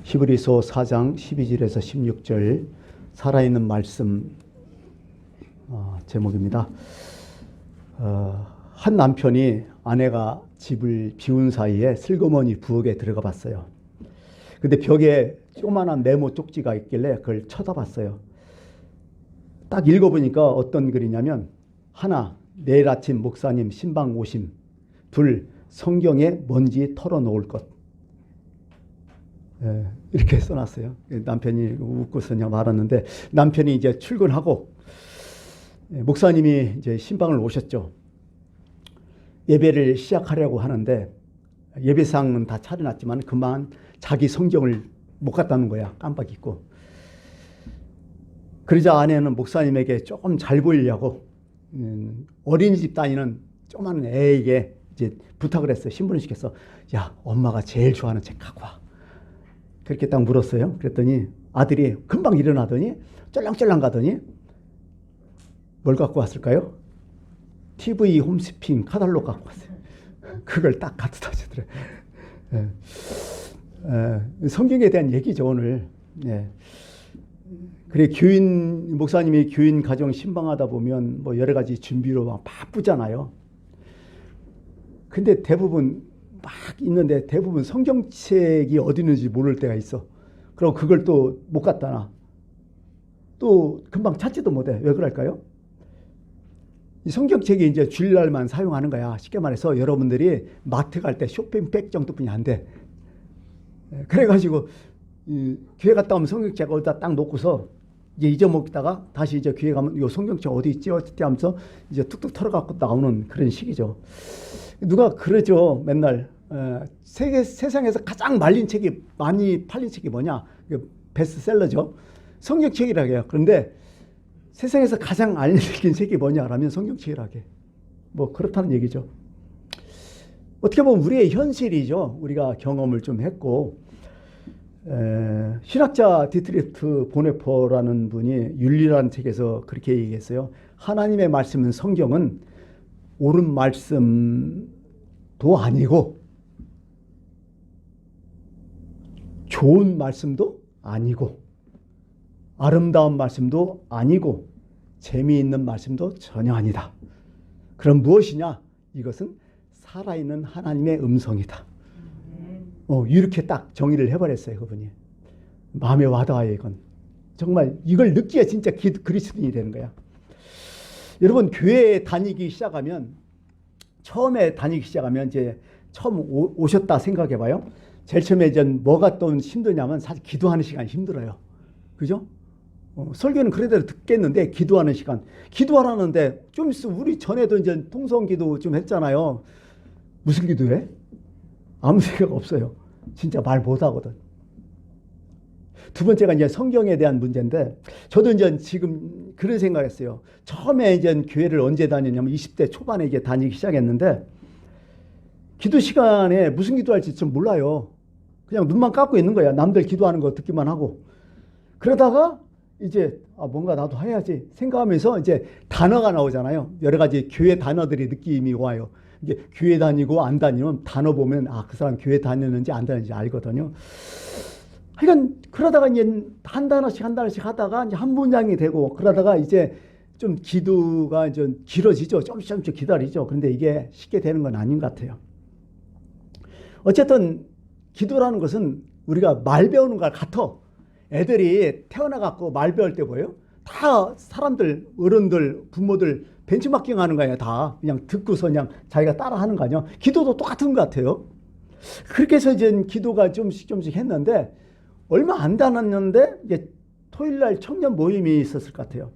히브리서 4장 12절에서 16절 살아있는 말씀 제목입니다. 한 남편이 아내가 집을 비운 사이에 슬그머니 부엌에 들어가 봤어요. 근데 벽에 조그만한 네모 쪽지가 있길래 그걸 쳐다봤어요. 딱 읽어보니까 어떤 글이냐면, 하나, 내일 아침 목사님 신방 오심. 둘, 성경에 먼지 털어놓을 것. 이렇게 써놨어요. 남편이 웃고서 그냥 말았는데, 남편이 이제 출근하고 목사님이 이제 신방을 오셨죠. 예배를 시작하려고 하는데 예배상은 다 차려놨지만 그만 자기 성경을 못 갖다 놓은 거야. 깜빡 잊고. 그러자 아내는 목사님에게 조금 잘 보이려고 어린이집 다니는 조그만 애에게 이제 부탁을 했어요. 신부를 시켜서, 야, 엄마가 제일 좋아하는 책 갖고 와. 그렇게 딱 물었어요. 그랬더니 아들이 금방 일어나더니 쫄랑쫄랑 가더니 뭘 갖고 왔을까요? TV 홈쇼핑 카탈로그 갖고 왔어요. 그걸 딱 갖다 주더래요. 성경에 대한 얘기죠, 오늘. 그래, 목사님이 교인 가정 신방하다 보면 뭐 여러 가지 준비로 막 바쁘잖아요. 근데 대부분 막 있는데 대부분 성경책이 어디 있는지 모를 때가 있어. 그리고 그걸 또 못 갖다 놔. 또 금방 찾지도 못해. 왜 그럴까요? 이 성경책이 이제 주일날만 사용하는 거야. 쉽게 말해서 여러분들이 마트 갈 때 쇼핑백 정도뿐이 안 돼. 그래가지고 교회 갔다 오면 성경책 어디다 딱 놓고서 이제 잊어먹다가 다시 이제 교회 가면 이 성경책 어디 있지? 어떻게 하면서 이제 툭툭 털어갖고 나오는 그런 식이죠. 누가 그러죠. 맨날 세상에서 가장 말린 책이 많이 팔린 책이 뭐냐? 베스트셀러죠. 성경책이라고 해요. 그런데 세상에서 가장 안 읽힌 책이 뭐냐라면 성경책이라고 해. 뭐 그렇다는 얘기죠. 어떻게 보면 우리의 현실이죠. 우리가 경험을 좀 했고, 신학자 디트리트 보네퍼라는 분이 윤리라는 책에서 그렇게 얘기했어요. 하나님의 말씀은, 성경은 옳은 말씀도 아니고 좋은 말씀도 아니고 아름다운 말씀도 아니고 재미있는 말씀도 전혀 아니다. 그럼 무엇이냐? 이것은 살아있는 하나님의 음성이다. 이렇게 딱 정의를 해버렸어요, 그분이. 마음에 와닿아요, 이건. 정말 이걸 느끼야 진짜 그리스도인이 되는 거야. 여러분, 교회에 다니기 시작하면, 처음에 다니기 시작하면 이제 처음 오셨다 생각해봐요. 제일 처음에 뭐가 또 힘드냐면 사실 기도하는 시간이 힘들어요. 그죠? 설교는 그래도 듣겠는데 기도하는 시간. 기도하라는데 좀 있으면 우리 전에도 이제 통성기도 좀 했잖아요. 무슨 기도해? 아무 생각 없어요. 진짜 말 못하거든. 두 번째가 이제 성경에 대한 문제인데, 저도 이제 지금 그런 생각했어요. 처음에 이제 교회를 언제 다녔냐면 20대 초반에 이제 다니기 시작했는데, 기도 시간에 무슨 기도할지 좀 몰라요. 그냥 눈만 감고 있는 거야. 남들 기도하는 거 듣기만 하고. 그러다가 이제 뭔가 나도 해야지 생각하면서 이제 단어가 나오잖아요. 여러 가지 교회 단어들이 느낌이 와요. 이제 교회 다니고 안 다니면 단어 보면 그 사람 교회 다니는지 안 다니는지 알거든요. 하여간 그러다가 이제 한 단어씩 하다가 이제 한 문장이 되고, 그러다가 이제 좀 기도가 좀 길어지죠. 조금씩 기다리죠. 그런데 이게 쉽게 되는 건 아닌 것 같아요. 어쨌든 기도라는 것은 우리가 말 배우는 것 같아. 애들이 태어나갖고 말 배울 때 뭐예요? 다 사람들, 어른들, 부모들 벤치마킹 하는 거예요. 다 그냥 듣고서 그냥 자기가 따라 하는 거 아니에요? 기도도 똑같은 것 같아요. 그렇게 해서 이제 기도가 좀씩 했는데, 얼마 안 다녔는데 이제 토요일 날 청년 모임이 있었을 것 같아요.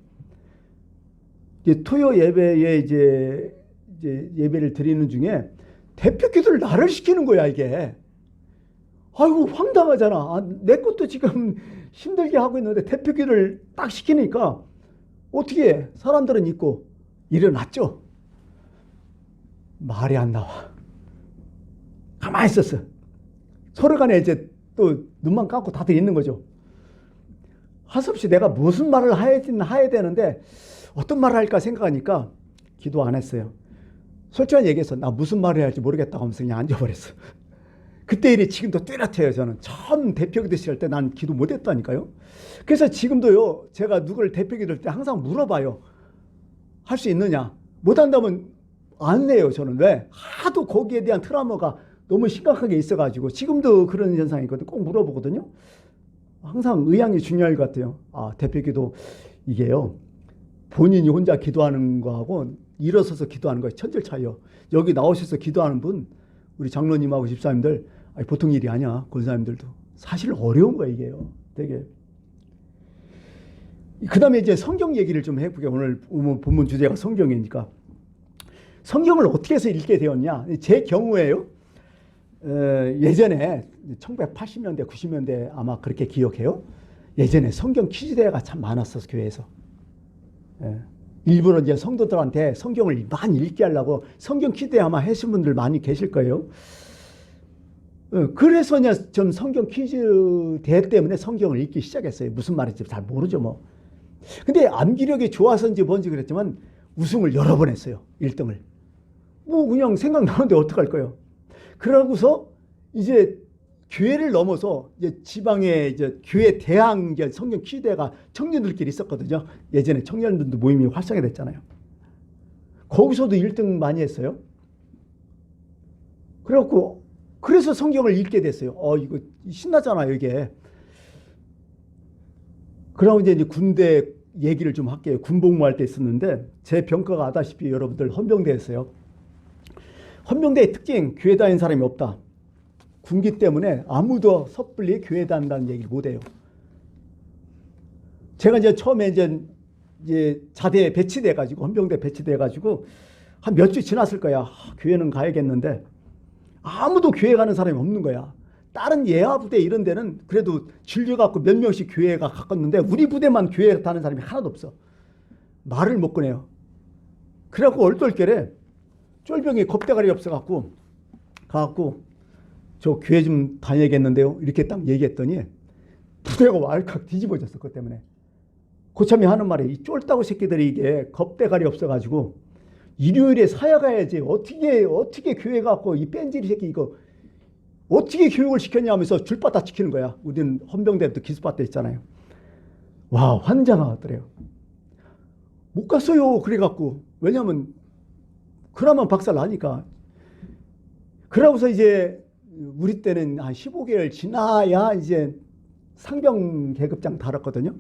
이제 토요 예배에 이제 예배를 드리는 중에 대표 기도를 나를 시키는 거야, 이게. 아이고, 황당하잖아. 내 것도 지금 힘들게 하고 있는데 대표 기도를 딱 시키니까 어떻게 해? 사람들은 있고 일어났죠. 말이 안 나와. 가만히 있었어. 서로 간에 이제 또 눈만 감고 다들 있는 거죠. 할 수 없이 내가 무슨 말을 해야 되는데 어떤 말을 할까 생각하니까 기도 안 했어요. 솔직히 얘기해서 나 무슨 말을 해야 할지 모르겠다고 하면서 그냥 앉아버렸어. 그때 일이 지금도 뚜렷해요. 저는 처음 대표 기도실 할 때 난 기도 못했다니까요. 그래서 지금도요, 제가 누구를 대표 기도할 때 항상 물어봐요. 할 수 있느냐? 못한다면 안 해요. 저는. 왜? 하도 거기에 대한 트라우마가 너무 심각하게 있어가지고 지금도 그런 현상이 있거든요. 꼭 물어보거든요. 항상 의향이 중요할 것 같아요. 아, 대표 기도 이게요, 본인이 혼자 기도하는 거하고 일어서서 기도하는 거에 천질 차이요. 여기 나오셔서 기도하는 분, 우리 장로님하고 집사님들, 아니, 보통 일이 아니야. 권사님들도 사실 어려운 거야 이게요. 되게. 그 다음에 이제 성경 얘기를 좀 해볼게요. 오늘 본문 주제가 성경이니까. 성경을 어떻게 해서 읽게 되었냐. 제 경우에요. 예전에 1980년대, 90년대 아마 그렇게 기억해요. 예전에 성경 퀴즈 대회가 참 많았어서 교회에서. 일부러 이제 성도들한테 성경을 많이 읽게 하려고 성경 퀴즈 대회 아마 하신 분들 많이 계실 거예요. 그래서 좀 성경 퀴즈 대회 때문에 성경을 읽기 시작했어요. 무슨 말인지 잘 모르죠 뭐. 근데 암기력이 좋아서인지 뭔지 그랬지만 우승을 여러 번 했어요. 1등을. 뭐 그냥 생각나는데 어떡할 거예요. 그러고서 이제 교회를 넘어서 이제 지방에 이제 교회 대항 성경 퀴즈 대회가 청년들끼리 있었거든요. 예전에 청년들도 모임이 활성화됐잖아요. 거기서도 1등 많이 했어요. 그래갖고 그래서 성경을 읽게 됐어요. 이거 신나잖아요, 이게. 그러고 이제 군대 얘기를 좀 할게요. 군복무할 때 있었는데 제 병과가 아다시피 여러분들 헌병대였어요. 헌병대의 특징, 교회 다니는 사람이 없다. 군기 때문에 아무도 섣불리 교회 다닌다는 얘기를 못해요. 제가 이제 처음에 이제 자대에 배치돼가지고 헌병대 배치돼가지고 한 몇 주 지났을 거야. 교회는 가야겠는데 아무도 교회 가는 사람이 없는 거야. 다른 예하 부대 이런 데는 그래도 질려갖고 몇 명씩 교회가 가깝는데 우리 부대만 교회 다니는 사람이 하나도 없어. 말을 못 꺼내요. 그래갖고 얼떨결에 쫄병이 겁대가리 없어갖고 가갖고 저 교회 좀 다녀야겠는데요. 이렇게 딱 얘기했더니 부대가 왈칵 뒤집어졌어. 그것 때문에. 고참이 하는 말이 이 쫄따구 새끼들이 이게 겁대가리 없어가지고 일요일에 사야 가야지. 어떻게 교회 가고 이 뺀질이 새끼 이거 어떻게 교육을 시켰냐 하면서 줄바닥 지키는 거야. 우리는 헌병대부터 기습받대 있잖아요. 와, 환장하더래요. 못 갔어요. 그래갖고. 왜냐면 그나마 박살 나니까. 그러고서 이제 우리 때는 한 15개월 지나야 이제 상병 계급장 달았거든요.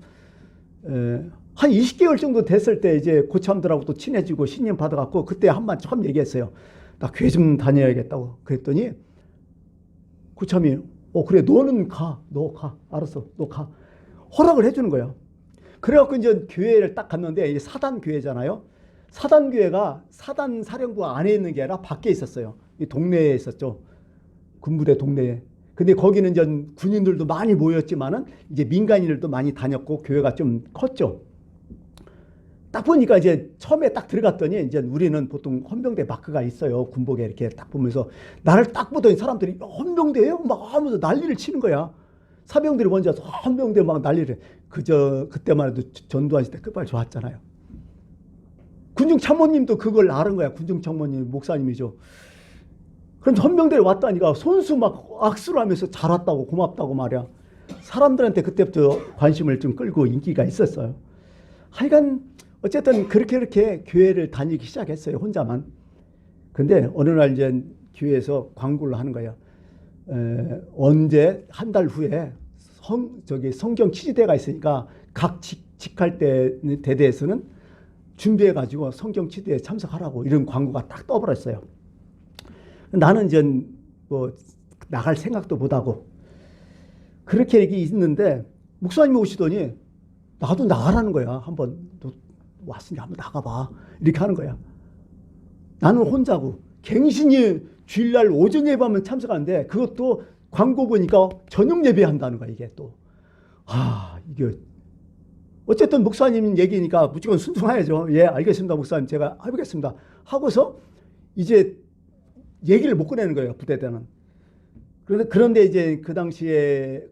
한 20개월 정도 됐을 때 이제 고참들하고 또 친해지고 신임 받아갖고 그때 한번 처음 얘기했어요. 나 교회 좀 다녀야겠다고. 그랬더니 고참이 그래 너는 가. 너 가. 알았어. 너 가. 허락을 해주는 거야. 그래갖고 이제 교회를 딱 갔는데 이제 사단 교회잖아요. 사단 교회가 사단 사령부 안에 있는 게 아니라 밖에 있었어요. 이 동네에 있었죠. 군부대 동네에. 근데 거기는 이제 군인들도 많이 모였지만은 이제 민간인들도 많이 다녔고 교회가 좀 컸죠. 딱 보니까 이제 처음에 딱 들어갔더니 이제 우리는 보통 헌병대 마크가 있어요. 군복에 이렇게 딱 보면서 나를 딱 보더니 사람들이 헌병대예요? 막 하면서 난리를 치는 거야. 사병들이 먼저 와서 헌병대 막 난리를. 그때만 해도 전두환 시대 끝발 좋았잖아요. 군중 참모님도 그걸 아는 거야. 군중 참모님 목사님이죠. 그럼 헌병대에 왔다니까 손수 막 악수를 하면서 잘 왔다고 고맙다고 말이야. 사람들한테 그때부터 관심을 좀 끌고 인기가 있었어요. 하여간 어쨌든 그렇게 교회를 다니기 시작했어요. 혼자만. 근데 어느 날 이제 교회에서 광고를 하는 거야. 언제 한 달 후에 성경 퀴즈대가 있으니까 각 직할 대대에서는 준비해가지고 성경 퀴즈대에 참석하라고 이런 광고가 딱 떠버렸어요. 나는 이제 뭐 나갈 생각도 못하고 그렇게 얘기 있는데 목사님이 오시더니 나도 나가라는 거야. 한번 너 왔으니까 한번 나가봐. 이렇게 하는 거야. 나는 혼자고 갱신이 주일날 오전 예배하면 참석하는데 그것도 광고 보니까 저녁 예배한다는 거야. 이게 또. 이게 어쨌든 목사님 얘기니까 무조건 순종해야죠. 예, 알겠습니다. 목사님 제가 해보겠습니다. 하고서 이제 얘기를 못 꺼내는 거예요. 부대 때는. 그런데 이제 그 당시에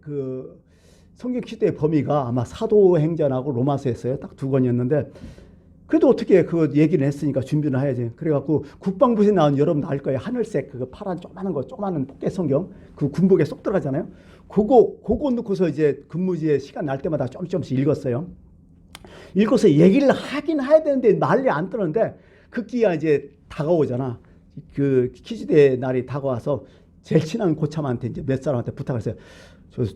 성경 퀴즈의 범위가 아마 사도행전하고 로마서였어요. 딱 두 권이었는데 그래도 어떻게 그 얘기를 했으니까 준비는 해야지. 그래갖고 국방부에 나온 여러분 알 거예요. 하늘색 그 파란 조그마한 거, 조그마한 포켓 성경 그 군복에 쏙 들어가잖아요. 그거 넣고서 이제 근무지에 시간 날 때마다 조금씩 읽었어요. 읽어서 얘기를 하긴 해야 되는데 말이 안 뜨는데 그 기가 이제 다가오잖아. 그 퀴즈대 날이 다가와서 제일 친한 고참한테 이제 몇 사람한테 부탁했어요.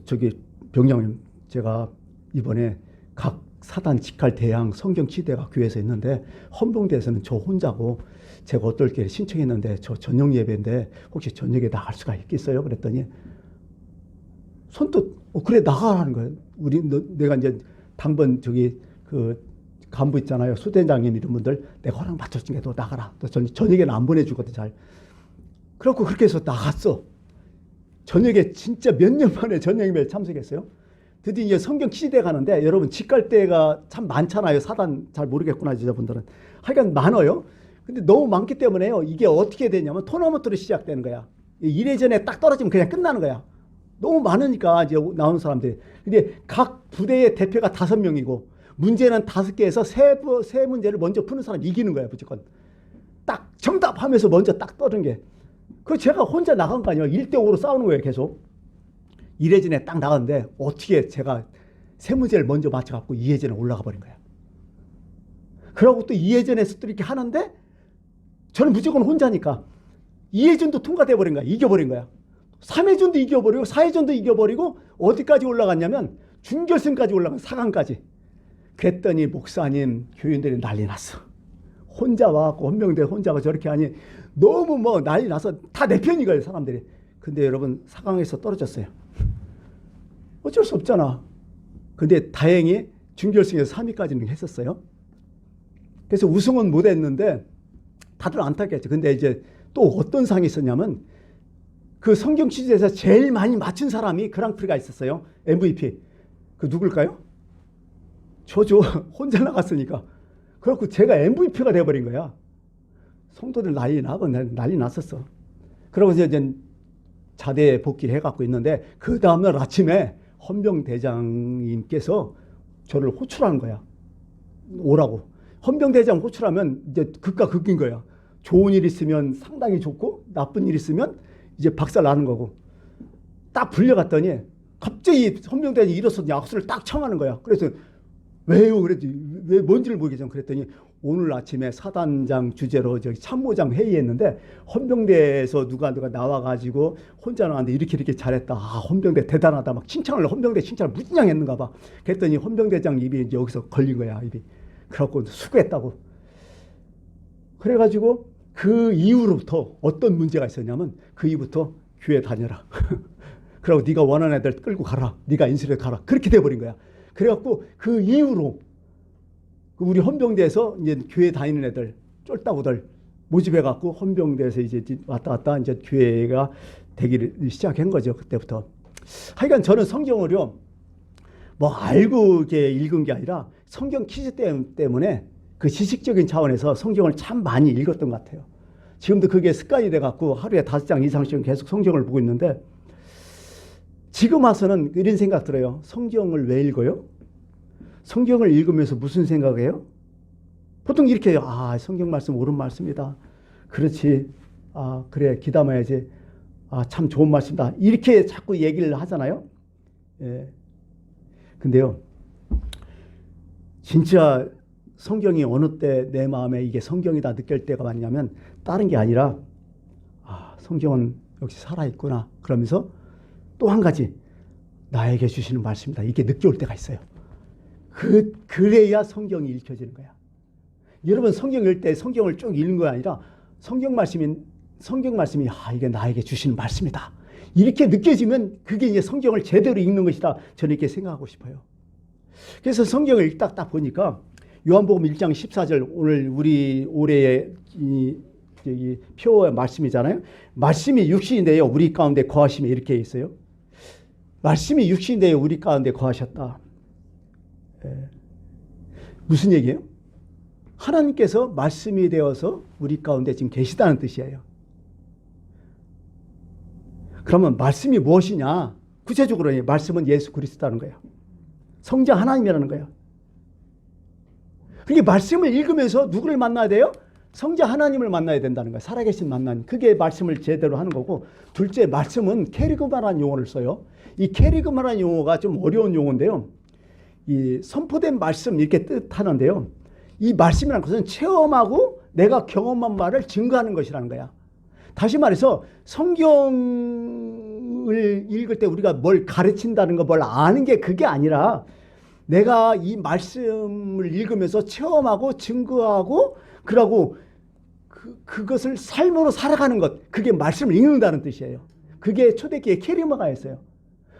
저기 병장님, 제가 이번에 각 사단 직할 대항 성경 퀴즈대가 교회에서 있는데 헌병대에서는 저 혼자고 제가 어떨게 신청했는데 저 저녁 예배인데 혹시 저녁에 나갈 수가 있겠어요? 그랬더니 선뜻 그래 나가라는 거예요. 내가 이제 당번 저기 그 간부 있잖아요. 수대장님 이런 분들 내가 허락 받쳤으니까 너 나가라. 또 저녁에는 안 보내주거든 잘. 그렇고 그렇게 해서 나갔어. 저녁에 진짜 몇 년 만에 저녁 예배에 참석했어요. 드디어 이제 성경 퀴즈대 가는데 여러분 직갈 때가 참 많잖아요. 사단 잘 모르겠구나 여자분들은. 하여간 많아요. 근데 너무 많기 때문에요. 이게 어떻게 되냐면 토너먼트로 시작되는 거야. 1회전에 딱 떨어지면 그냥 끝나는 거야. 너무 많으니까 이제 나오는 사람들이. 근데 각 부대의 대표가 5명이고 문제는 5개에서 세 문제를 먼저 푸는 사람이 이기는 거야 무조건. 딱 정답하면서 먼저 딱 떠는 게. 그 제가 혼자 나간 거 아니에요. 1대5로 싸우는 거예요 계속. 1회전에 딱 나갔는데 어떻게 제가 세 문제를 먼저 맞춰갖고 2회전에 올라가 버린 거야. 그러고 또 2회전에서 또 이렇게 하는데 저는 무조건 혼자니까 2회전도 통과돼 버린 거야. 이겨버린 거야. 3회전도 이겨버리고 4회전도 이겨버리고 어디까지 올라갔냐면 준결승까지 올라간 4강까지. 그랬더니 목사님 교인들이 난리 났어. 혼자 와갖고 헌병대 혼자가 저렇게 하니 너무 뭐 난리 나서 다 내 편인 거예요 사람들이. 근데 여러분 4강에서 떨어졌어요. 어쩔 수 없잖아. 근데 다행히 준결승에서 3위까지는 했었어요. 그래서 우승은 못했는데 다들 안타깝겠죠. 근데 이제 또 어떤 상이 있었냐면 그 성경 퀴즈에서 제일 많이 맞춘 사람이 그랑프리가 있었어요. MVP. 그 누굴까요? 저죠. 혼자 나갔으니까. 그래갖고 제가 MVP가 돼버린 거야. 성도들 난리 났었어. 그러고 이제 자대에 복귀해갖고 있는데 그 다음날 아침에 헌병대장님께서 저를 호출하는 거야. 오라고. 헌병대장 호출하면 이제 극과 극인 거야. 좋은 일 있으면 상당히 좋고 나쁜 일 있으면 이제 박살 나는 거고. 딱 불려갔더니 갑자기 헌병대장이 일어서서 약수를 딱 청하는 거야. 그래서 왜요? 그랬더니 왜 뭔지를 모르겠죠. 그랬더니 오늘 아침에 사단장 주재로 저기 참모장 회의했는데 헌병대에서 누가 나와가지고 혼자 나왔는데 이렇게 잘했다. 아, 헌병대 대단하다. 막 헌병대 칭찬을 무진장 했는가 봐. 그랬더니 헌병대장 입이 이제 여기서 걸린 거야. 입이. 그래갖고 수고했다고. 그래가지고 그 이후로부터 어떤 문제가 있었냐면 그 이후부터 교회 다녀라. 그리고 네가 원하는 애들 끌고 가라. 네가 인수를 가라. 그렇게 돼버린 거야. 그래갖고 그 이후로 우리 헌병대에서 이제 교회 다니는 애들 쫄따구들 모집해갖고 헌병대에서 이제 왔다 갔다 이제 교회가 되기를 시작한 거죠. 그때부터. 하여간 저는 성경을요 뭐 알고 이렇게 읽은 게 아니라 성경 퀴즈 때문에 그 지식적인 차원에서 성경을 참 많이 읽었던 것 같아요. 지금도 그게 습관이 돼갖고 하루에 5장 이상씩은 계속 성경을 보고 있는데 지금 와서는 이런 생각 들어요. 성경을 왜 읽어요? 성경을 읽으면서 무슨 생각해요? 보통 이렇게 해요. 아, 성경 말씀 옳은 말씀이다. 그렇지. 아, 그래. 기담아야지. 아, 참 좋은 말씀이다. 이렇게 자꾸 얘기를 하잖아요. 예. 근데요. 진짜 성경이 어느 때 내 마음에 이게 성경이다 느낄 때가 많냐면 다른 게 아니라 아, 성경은 역시 살아있구나. 그러면서 또 한 가지 나에게 주시는 말씀이다. 이게 느껴올 때가 있어요. 그래야 성경이 읽혀지는 거야. 여러분 성경 읽을 때 성경을 쭉 읽는 거 아니라 성경 말씀이 아, 이게 나에게 주시는 말씀이다. 이렇게 느껴지면 그게 이제 성경을 제대로 읽는 것이다. 저는 이렇게 생각하고 싶어요. 그래서 성경을 읽다 딱 보니까 요한복음 1장 14절 오늘 우리 올해의 이 표의 말씀이잖아요. 말씀이 육신이 되어 우리 가운데 거하시며 이렇게 있어요. 말씀이 육신이 되어 우리 가운데 거하셨다. 예. 무슨 얘기예요? 하나님께서 말씀이 되어서 우리 가운데 지금 계시다는 뜻이에요. 그러면 말씀이 무엇이냐? 구체적으로 말씀은 예수 그리스도라는 거예요. 성자 하나님이라는 거예요. 그게 말씀을 읽으면서 누구를 만나야 돼요? 성자 하나님을 만나야 된다는 거예요. 살아계신 만남. 그게 말씀을 제대로 하는 거고, 둘째, 말씀은 캐리그마라는 용어를 써요. 이 캐리그마라는 용어가 좀 어려운 용어인데요. 이 선포된 말씀 이렇게 뜻하는데요. 이 말씀이라는 것은 체험하고 내가 경험한 말을 증거하는 것이라는 거야. 다시 말해서 성경을 읽을 때 우리가 뭘 가르친다는 거, 뭘 아는 게 그게 아니라 내가 이 말씀을 읽으면서 체험하고 증거하고 그러고 그것을 삶으로 살아가는 것, 그게 말씀을 읽는다는 뜻이에요. 그게 초대기의 캐리그마였어요.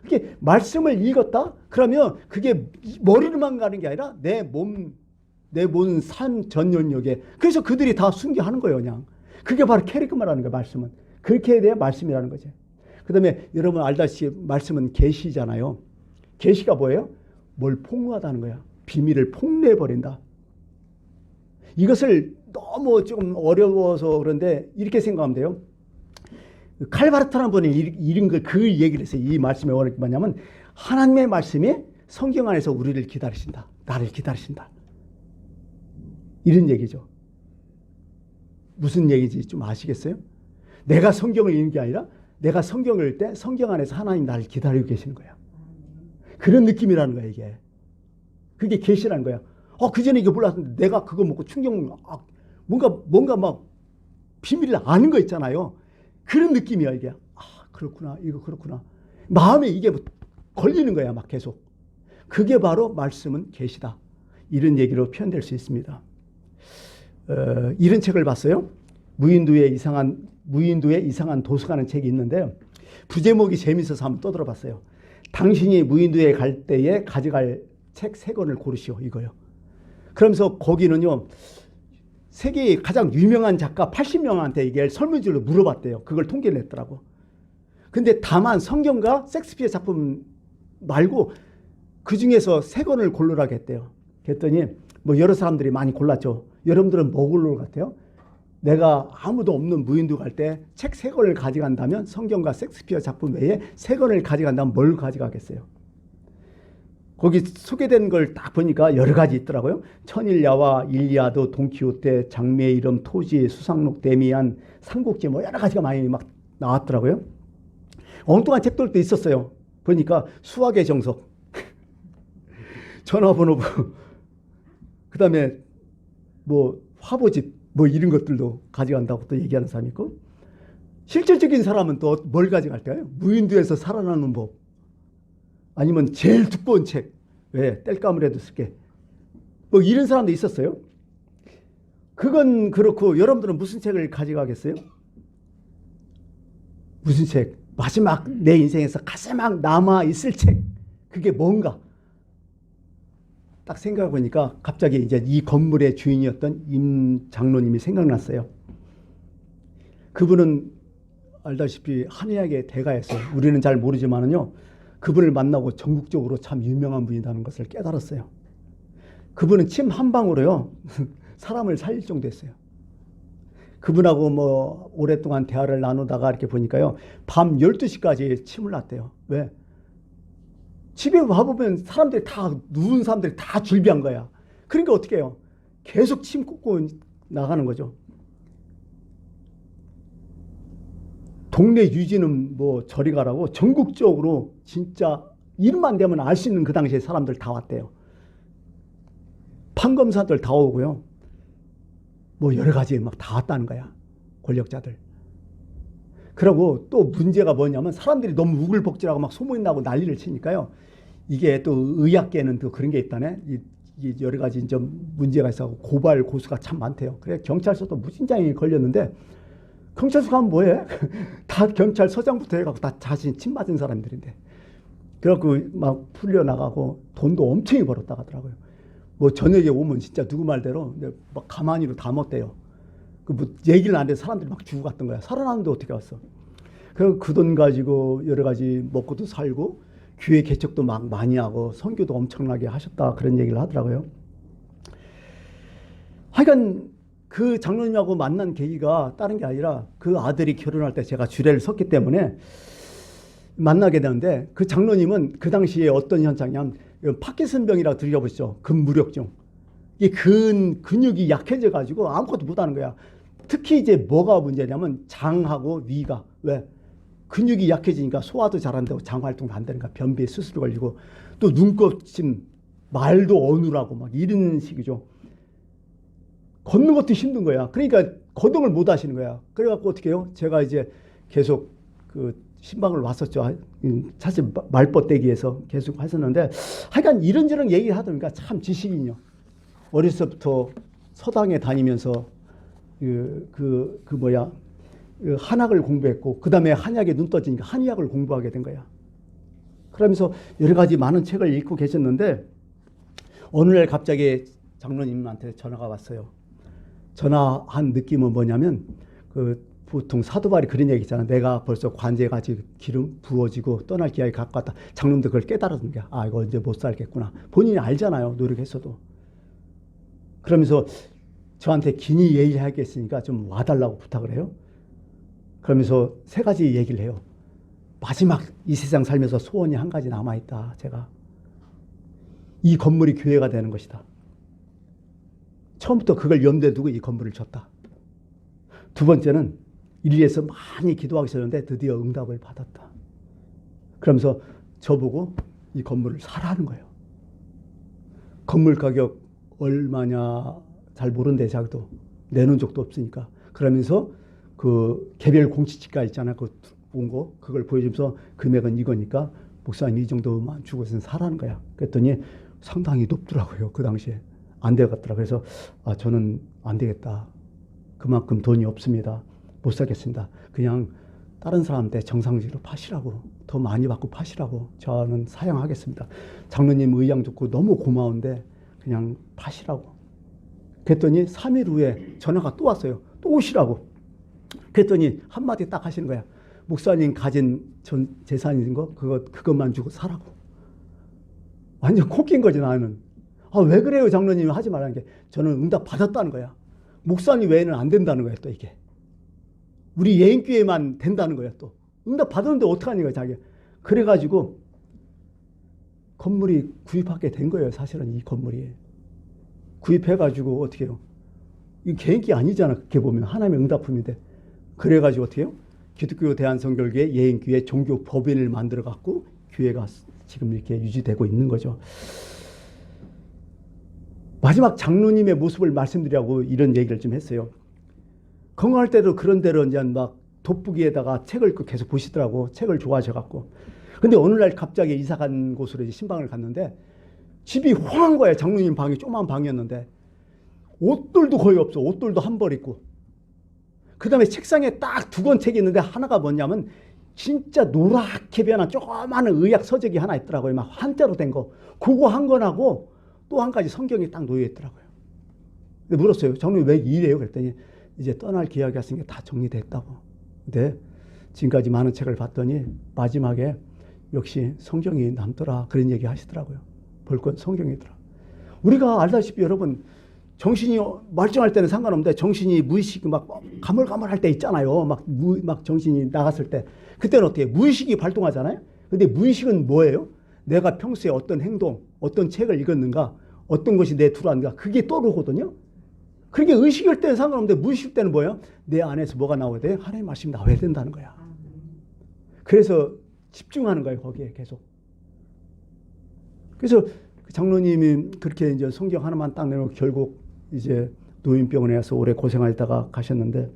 그게 말씀을 읽었다? 그러면 그게 머리로만 가는 게 아니라 내 몸 삶 전연역에. 그래서 그들이 다 순교하는 거예요, 그냥. 그게 바로 캐리그마라는 거예요, 말씀은. 그렇게 돼야 말씀이라는 거죠. 그 다음에 여러분 알다시피 말씀은 계시잖아요. 계시가 뭐예요? 뭘 폭로하다는 거야. 비밀을 폭로해버린다. 이것을 너무 조금 어려워서 그런데 이렇게 생각하면 돼요. 칼바르트라는 분이 이런 그 얘기를 했어요. 이 말씀의 원인이 뭐냐면 하나님의 말씀이 성경 안에서 우리를 기다리신다. 나를 기다리신다. 이런 얘기죠. 무슨 얘기인지 좀 아시겠어요? 내가 성경을 읽는 게 아니라 내가 성경을 읽을 때 성경 안에서 하나님 나를 기다리고 계시는 거야. 그런 느낌이라는 거야, 이게. 그게 계시라는 거야. 그 전에 이거 몰랐는데 내가 그거 먹고 충격, 뭔가 막 비밀을 아는 거 있잖아요. 그런 느낌이야, 이게. 그렇구나, 이거 그렇구나. 마음에 이게 걸리는 거야, 막 계속. 그게 바로 말씀은 계시다. 이런 얘기로 표현될 수 있습니다. 이런 책을 봤어요. 무인도의 이상한 도서관은 책이 있는데요. 부제목이 재밌어서 한번 떠들어봤어요. 당신이 무인도에 갈 때에 가져갈 책 3권을 고르시오, 이거요. 그러면서 거기는요, 세계의 가장 유명한 작가 80명한테 이게 설문지로 물어봤대요. 그걸 통계를 냈더라고. 근데 다만 성경과 셰익스피어 작품 말고 그 중에서 3권을 고르라고 했대요. 그랬더니 뭐 여러 사람들이 많이 골랐죠. 여러분들은 뭐 고를 것 같아요? 내가 아무도 없는 무인도 갈 때 책 3권을 가져간다면 성경과 셰익스피어 작품 외에 3권을 가져간다면 뭘 가져가겠어요? 거기 소개된 걸 딱 보니까 여러 가지 있더라고요. 천일야와 일리아드, 돈키호테, 장미의 이름, 토지, 수상록, 데미안, 삼국지 뭐 여러 가지가 많이 막 나왔더라고요. 엉뚱한 책들도 있었어요. 보니까 수학의 정석, 전화번호부, 그 다음에 뭐 화보집 뭐 이런 것들도 가져간다고 또 얘기하는 사람이 있고, 실질적인 사람은 또 뭘 가져갈까요? 무인도에서 살아나는 법, 아니면 제일 두꺼운 책, 왜 땔감을 쓸게, 뭐 이런 사람도 있었어요. 그건 그렇고 여러분들은 무슨 책을 가져가겠어요? 무슨 책? 마지막 내 인생에서 가장 남아 있을 책, 그게 뭔가 딱 생각해 보니까 갑자기 이제 이 건물의 주인이었던 임 장로님이 생각났어요. 그분은 알다시피 한의학의 대가였어요. 우리는 잘 모르지만은요, 그분을 만나고 전국적으로 참 유명한 분이라는 것을 깨달았어요. 그분은 침 한 방으로요 사람을 살릴 정도였어요. 그분하고 뭐 오랫동안 대화를 나누다가 이렇게 보니까요, 밤 12시까지 침을 놨대요. 왜? 집에 와보면 사람들이 다, 누운 사람들이 다 줄비한 거야. 그러니까 어떻게 해요? 계속 침 꽂고 나가는 거죠. 동네 유지는 뭐 저리 가라고 전국적으로 진짜 이름만 되면 알 수 있는 그 당시에 사람들 다 왔대요. 판검사들 다 오고요. 뭐 여러 가지 막 다 왔다는 거야. 권력자들. 그리고 또 문제가 뭐냐면 사람들이 너무 우글복질하고 막 소문이 나고 난리를 치니까요. 이게 또 의학계는 또 그런 게 있다네. 이 여러 가지 좀 문제가 있어서 고발 고수가 참 많대요. 그래 경찰서도 무진장이 걸렸는데, 경찰서 가면 뭐해? 다 경찰서장부터 해갖고 다 자신 침 맞은 사람들인데. 그래갖고 막 풀려나가고 돈도 엄청 벌었다 하더라고요. 뭐 저녁에 오면 진짜 누구 말대로 막 가만히로 다 못대요. 그 뭐 얘기를 안 해서 사람들이 막 죽어 갔던 거야. 살아나는데 어떻게 왔어? 그 돈 가지고 여러 가지 먹고도 살고 교회 개척도 막 많이 하고 선교도 엄청나게 하셨다, 그런 얘기를 하더라고요. 하여간 그 장로님하고 만난 계기가 다른 게 아니라 그 아들이 결혼할 때 제가 주례를 섰기 때문에 만나게 되는데, 그 장로님은 그 당시에 어떤 현상이냐면 파킨슨병이라고 들려보시죠. 급무력증. 이 근육이 약해져 가지고 아무것도 못하는 거야. 특히 이제 뭐가 문제냐면 장하고 위가. 왜? 근육이 약해지니까 소화도 잘 안 되고 장 활동도 안 되니까 변비에 수술이 걸리고, 또 눈곱심, 말도 어눌하고 막 이런 식이죠. 걷는 것도 힘든 거야. 그러니까 거동을 못 하시는 거야. 그래갖고 어떻게 해요? 제가 이제 계속 그 신방을 왔었죠. 사실 말벗대기에서 계속 하셨는데, 하여간 이런저런 얘기를 하다 보니까 참 지식인요. 어렸을 때부터 서당에 다니면서 한학을 공부했고, 그 다음에 한약에 눈 떠지니까 한의학을 공부하게 된 거야. 그러면서 여러 가지 많은 책을 읽고 계셨는데, 어느 날 갑자기 장로님한테 전화가 왔어요. 전화한 느낌은 뭐냐면, 보통 사도발이 그런 얘기 있잖아. 내가 벌써 관제가 기름 부어지고 떠날 기약이 가까웠다. 장로님도 그걸 깨달았는 거야. 아, 이거 이제 못 살겠구나. 본인이 알잖아요. 노력했어도. 그러면서 저한테 긴히 얘기하겠으니까 좀 와달라고 부탁을 해요. 그러면서 세 가지 얘기를 해요. 마지막 이 세상 살면서 소원이 한 가지 남아있다. 제가. 이 건물이 교회가 되는 것이다. 처음부터 그걸 염두에 두고 이 건물을 줬다. 두 번째는 일리에서 많이 기도하기 싫었는데 드디어 응답을 받았다. 그러면서 저보고 이 건물을 사라는 거예요. 건물 가격 얼마냐 잘 모른대. 자기도 내놓은 적도 없으니까. 그러면서 그 개별 공시지가 있잖아요. 그 온 거 그걸 보여주면서 금액은 이거니까 목사님 이 정도만 주고선 사라는 거야. 그랬더니 상당히 높더라고요. 그 당시에 안 되겠더라. 그래서 저는 안 되겠다. 그만큼 돈이 없습니다. 못 사겠습니다. 그냥 다른 사람한테 정상적으로 파시라고, 더 많이 받고 파시라고. 저는 사양하겠습니다. 장로님 의향 듣고 너무 고마운데 그냥 파시라고. 그랬더니 3일 후에 전화가 또 왔어요. 또 오시라고. 그랬더니 한마디 딱 하시는 거야. 목사님 가진 전 재산인 거 그것만 주고 사라고. 완전 코 낀 거지 나는. 왜 그래요 장로님 하지 말라는 게. 저는 응답 받았다는 거야. 목사님 외에는 안 된다는 거야 또 이게. 우리 예인교회만 된다는 거야 또. 응답 받았는데 어떡하니 거야 자기. 그래가지고 건물이 구입하게 된 거예요. 사실은 이 건물이. 구입해가지고 어떻게 해요. 이 개인기 아니잖아. 그렇게 보면 하나님의 응답품인데. 그래가지고 어떻게 해요. 기독교 대한성결교회 예인교회 종교법인을 만들어갖고 교회가 지금 이렇게 유지되고 있는 거죠. 마지막 장로님의 모습을 말씀드리라고 이런 얘기를 좀 했어요. 건강할 때도 그런 대로 이제 막 돋보기에다가 책을 계속 보시더라고. 책을 좋아하셔갖고. 근데 어느 날 갑자기 이사 간 곳으로 이제 신방을 갔는데 집이 황한 거예요. 장로님 방이 조그만 방이었는데 옷들도 거의 없어. 옷들도 한 벌 있고. 그 다음에 책상에 딱 두 권 책이 있는데 하나가 뭐냐면 진짜 노랗게 변한 조그마한 의학 서적이 하나 있더라고요. 막 한자로 된 거. 그거 한 권하고 또 한 가지 성경이 딱 놓여 있더라고요. 근데 물었어요. 장로님 왜 이래요? 그랬더니 이제 떠날 기약이 왔으니까 다 정리됐다고. 근데 지금까지 많은 책을 봤더니 마지막에 역시 성경이 남더라. 그런 얘기 하시더라고요. 볼 건 성경이더라. 우리가 알다시피 여러분 정신이 멀쩡할 때는 상관없는데 정신이 무의식이 막 가물가물할 때 있잖아요. 막 정신이 나갔을 때. 그때는 어떻게 무의식이 발동하잖아요. 근데 무의식은 뭐예요? 내가 평소에 어떤 행동, 어떤 책을 읽었는가, 어떤 것이 내 들어왔는가, 그게 떠오르거든요. 그렇게 의식일 때는 상관없는데 무의식 때는 뭐예요? 내 안에서 뭐가 나와야 돼? 하나님의 말씀이 나와야 된다는 거야. 그래서 집중하는 거예요. 거기에 계속. 그래서 장로님이 그렇게 이제 성경 하나만 딱 내놓고 결국 이제 노인병원에 와서 오래 고생하다가 가셨는데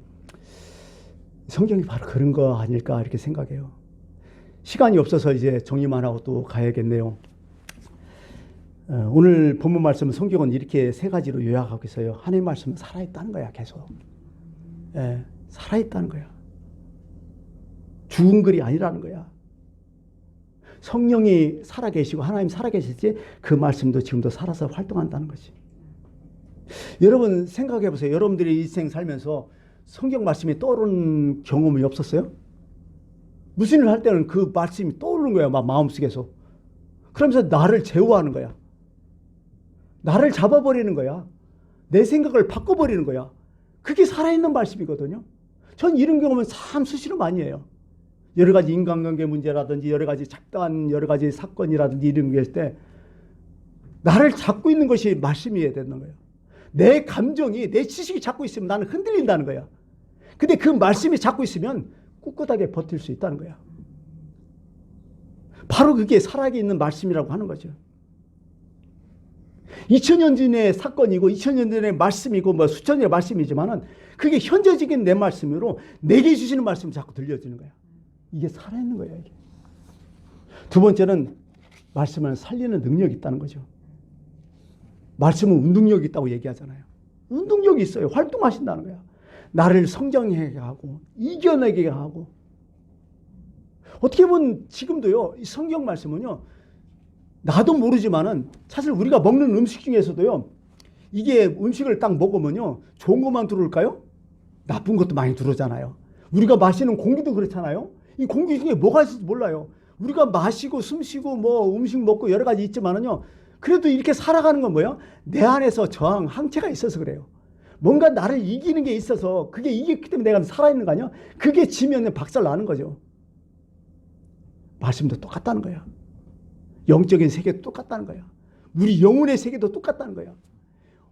성경이 바로 그런 거 아닐까 이렇게 생각해요. 시간이 없어서 이제 정리만 하고 또 가야겠네요. 오늘 본문 말씀은 성경은 이렇게 세 가지로 요약하고 있어요. 하나님의 말씀은 살아있다는 거야 계속. 살아있다는 거야. 죽은 글이 아니라는 거야. 성령이 살아계시고 하나님 살아계실지 그 말씀도 지금도 살아서 활동한다는 거지. 여러분 생각해 보세요. 여러분들이 인생 살면서 성경 말씀이 떠오르는 경험이 없었어요? 무슨 일을 할 때는 그 말씀이 떠오르는 거야. 막 마음속에서. 그러면서 나를 제어하는 거야. 나를 잡아버리는 거야. 내 생각을 바꿔버리는 거야. 그게 살아있는 말씀이거든요. 전 이런 경험은 참 수시로 많이 해요. 여러 가지 인간관계 문제라든지 여러 가지 잡다한 여러 가지 사건이라든지 이런 게 있을 때 나를 잡고 있는 것이 말씀이어야 되는 거예요. 내 감정이, 내 지식이 잡고 있으면 나는 흔들린다는 거야. 근데 그 말씀이 잡고 있으면 꿋꿋하게 버틸 수 있다는 거야. 바로 그게 살아있는 말씀이라고 하는 거죠. 2000년 전의 사건이고 2000년 전의 말씀이고 뭐 수천 년의 말씀이지만은 그게 현재적인 내 말씀으로 내게 주시는 말씀이 자꾸 들려지는 거야. 이게 살아있는 거야. 이게. 두 번째는 말씀을 살리는 능력이 있다는 거죠. 말씀은 운동력이 있다고 얘기하잖아요. 운동력이 있어요. 활동하신다는 거야. 나를 성장하게 하고 이겨내게 하고. 어떻게 보면 지금도요, 이 성경 말씀은요, 나도 모르지만은 사실 우리가 먹는 음식 중에서도요, 이게 음식을 딱 먹으면요, 좋은 것만 들어올까요? 나쁜 것도 많이 들어오잖아요. 우리가 마시는 공기도 그렇잖아요. 이 공기 중에 뭐가 있을지 몰라요. 우리가 마시고 숨 쉬고 뭐 음식 먹고 여러 가지 있지만은요, 그래도 이렇게 살아가는 건 뭐예요? 내 안에서 저항, 항체가 있어서 그래요. 뭔가 나를 이기는 게 있어서 그게 이겼기 때문에 내가 살아있는 거 아니야? 그게 지면 박살 나는 거죠. 말씀도 똑같다는 거야. 영적인 세계도 똑같다는 거야. 우리 영혼의 세계도 똑같다는 거야.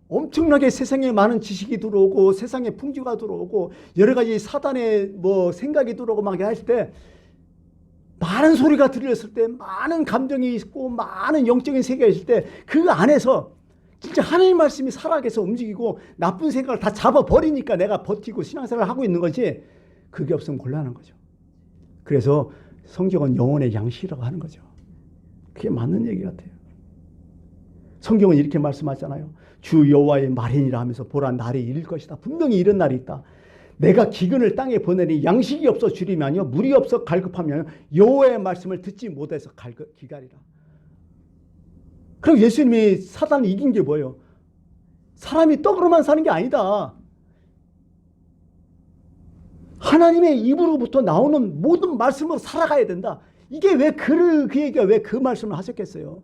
엄청나게 세상에 많은 지식이 들어오고 세상에 풍조가 들어오고 여러 가지 사단의 뭐 생각이 들어오고 막 할 때 많은 소리가 들렸을 때 많은 감정이 있고 많은 영적인 세계가 있을 때 그 안에서 진짜 하나님 말씀이 살아계서 움직이고 나쁜 생각을 다 잡아버리니까 내가 버티고 신앙생활을 하고 있는 거지 그게 없으면 곤란한 거죠. 그래서 성경은 영혼의 양식이라고 하는 거죠. 그게 맞는 얘기 같아요. 성경은 이렇게 말씀하잖아요. 주 여호와의 말이니라 하면서 보라 날이 이를 것이다. 분명히 이런 날이 있다. 내가 기근을 땅에 보내니 양식이 없어 주림하며 물이 없어 갈급하며 여호와의 말씀을 듣지 못해서 기다리라. 그럼 예수님이 사단을 이긴 게 뭐예요? 사람이 떡으로만 사는 게 아니다. 하나님의 입으로부터 나오는 모든 말씀으로 살아가야 된다. 이게 왜 그 얘기가 왜 그 말씀을 하셨겠어요?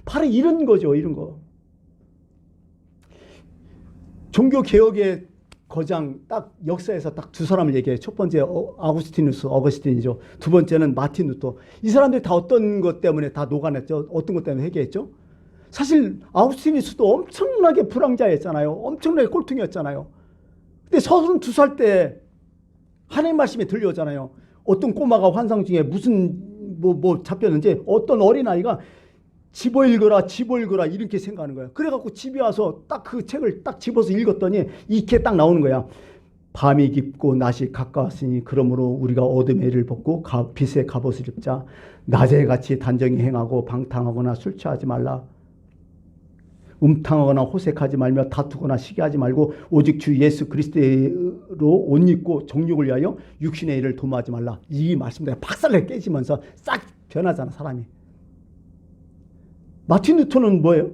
바로 이런 거죠. 이런 거. 종교개혁의 거장 딱 역사에서 딱 두 사람을 얘기해요. 첫 번째 어거스틴이죠. 두 번째는 마틴 루터. 이 사람들이 다 어떤 것 때문에 다 녹아냈죠. 어떤 것 때문에 회개했죠. 사실 아우구스티누스도 엄청나게 불황자였잖아요. 엄청나게 꼴통이었잖아요. 근데 32살 때 하나님 말씀이 들려오잖아요. 어떤 꼬마가 환상 중에 무슨 뭐 잡혔는지 어떤 어린아이가 집어 읽어라 이렇게 생각하는 거야. 그래갖고 집에 와서 딱 그 책을 딱 집어서 읽었더니 이렇게 딱 나오는 거야. 밤이 깊고 낮이 가까웠으니 그러므로 우리가 어둠의 일을 벗고 빛의 갑옷을 입자. 낮에 같이 단정히 행하고 방탕하거나 술 취하지 말라. 음탕하거나 호색하지 말며 다투거나 시기하지 말고 오직 주 예수 그리스도로 옷 입고 정욕을 위하여 육신의 일을 도모하지 말라. 이 말씀대로 박살내 깨지면서 싹 변하잖아 사람이. 마틴 루터는 뭐예요?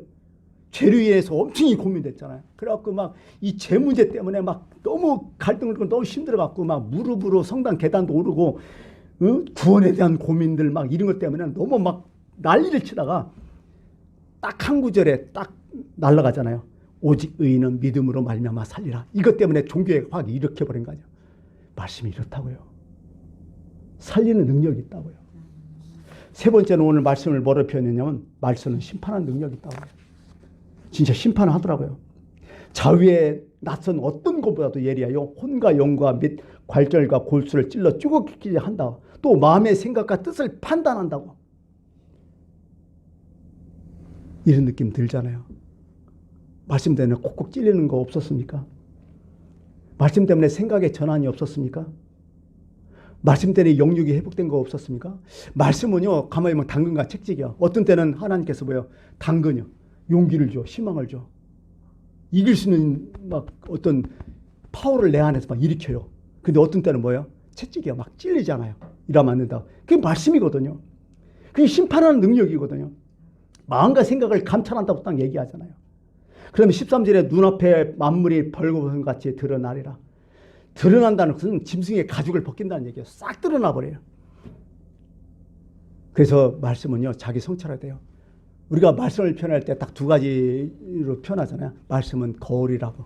죄를 위해서 엄청 고민됐잖아요. 그래갖고 막 이 죄 문제 때문에 막 너무 갈등을 끊고 너무 힘들어갖고 막 무릎으로 성당 계단도 오르고 구원에 대한 고민들 막 이런 것 때문에 너무 막 난리를 치다가 딱 한 구절에 딱 날아가잖아요. 오직 의인은 믿음으로 말미암아 살리라. 이것 때문에 종교에 확 일으켜버린 거 아니에요. 말씀이 이렇다고요. 살리는 능력이 있다고요. 세 번째는 오늘 말씀을 뭐로 표현했냐면 말씀은 심판하는 능력이 있다고요. 진짜 심판을 하더라고요. 자위에 낯선 어떤 것보다도 예리하여 혼과 영과 및 관절과 골수를 찔러 쭈걱게 한다. 또 마음의 생각과 뜻을 판단한다고. 이런 느낌 들잖아요. 말씀 때문에 콕콕 찔리는 거 없었습니까? 말씀 때문에 생각의 전환이 없었습니까? 말씀 때문에 영육이 회복된 거 없었습니까? 말씀은요, 가만히 보면 당근과 책찍이야. 어떤 때는 하나님께서 뭐예요? 당근이요. 용기를 줘, 희망을 줘. 이길 수 있는 막 어떤 파워를 내 안에서 막 일으켜요. 근데 어떤 때는 뭐예요? 채찍이야. 막 찔리잖아요. 이러면 안 된다. 그게 말씀이거든요. 그게 심판하는 능력이거든요. 마음과 생각을 감찰한다고 딱 얘기하잖아요. 그러면 13절에 눈앞에 만물이 벌거벗은 같이 드러나리라. 드러난다는 것은 짐승의 가죽을 벗긴다는 얘기예요. 싹 드러나 버려요. 그래서 말씀은요, 자기 성찰해야 돼요. 우리가 말씀을 표현할 때 딱 두 가지로 표현하잖아요. 말씀은 거울이라고.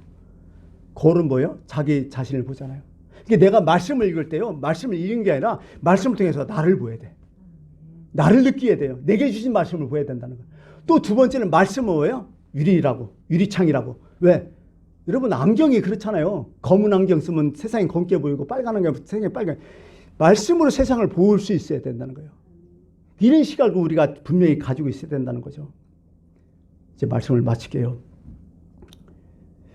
거울은 뭐예요? 자기 자신을 보잖아요. 그러니까 내가 말씀을 읽을 때요, 말씀을 읽는 게 아니라 말씀을 통해서 나를 보여야 돼. 나를 느끼게 돼요. 내게 주신 말씀을 보여야 된다는 거예요. 또 두 번째는 말씀은 뭐예요? 유리라고, 유리창이라고. 왜? 여러분 안경이 그렇잖아요. 검은 안경 쓰면 세상이 검게 보이고 빨간 안경 쓰면 세상이 빨간. 말씀으로 세상을 볼 수 있어야 된다는 거예요. 이런 시각을 우리가 분명히 가지고 있어야 된다는 거죠. 이제 말씀을 마칠게요.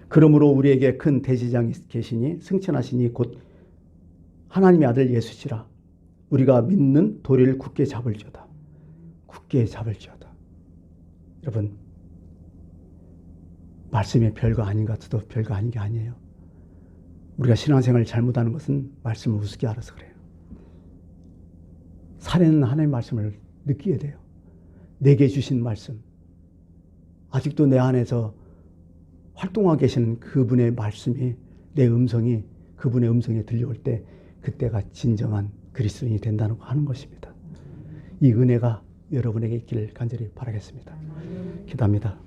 그러므로 우리에게 큰 대제사장이 계시니 승천하시니 곧 하나님의 아들 예수시라. 우리가 믿는 도리를 굳게 잡을지어다. 굳게 잡을지어다. 여러분, 말씀이 별거 아닌 것 같아도 별거 아닌 게 아니에요. 우리가 신앙생활을 잘못하는 것은 말씀을 우습게 알아서 그래요. 살아있는 하나님의 말씀을 느끼게 돼요. 내게 주신 말씀, 아직도 내 안에서 활동하고 계시는 그분의 말씀이, 내 음성이 그분의 음성에 들려올 때 그때가 진정한 그리스도인이 된다는 거 하는 것입니다. 이 은혜가 여러분에게 있기를 간절히 바라겠습니다. 기도합니다.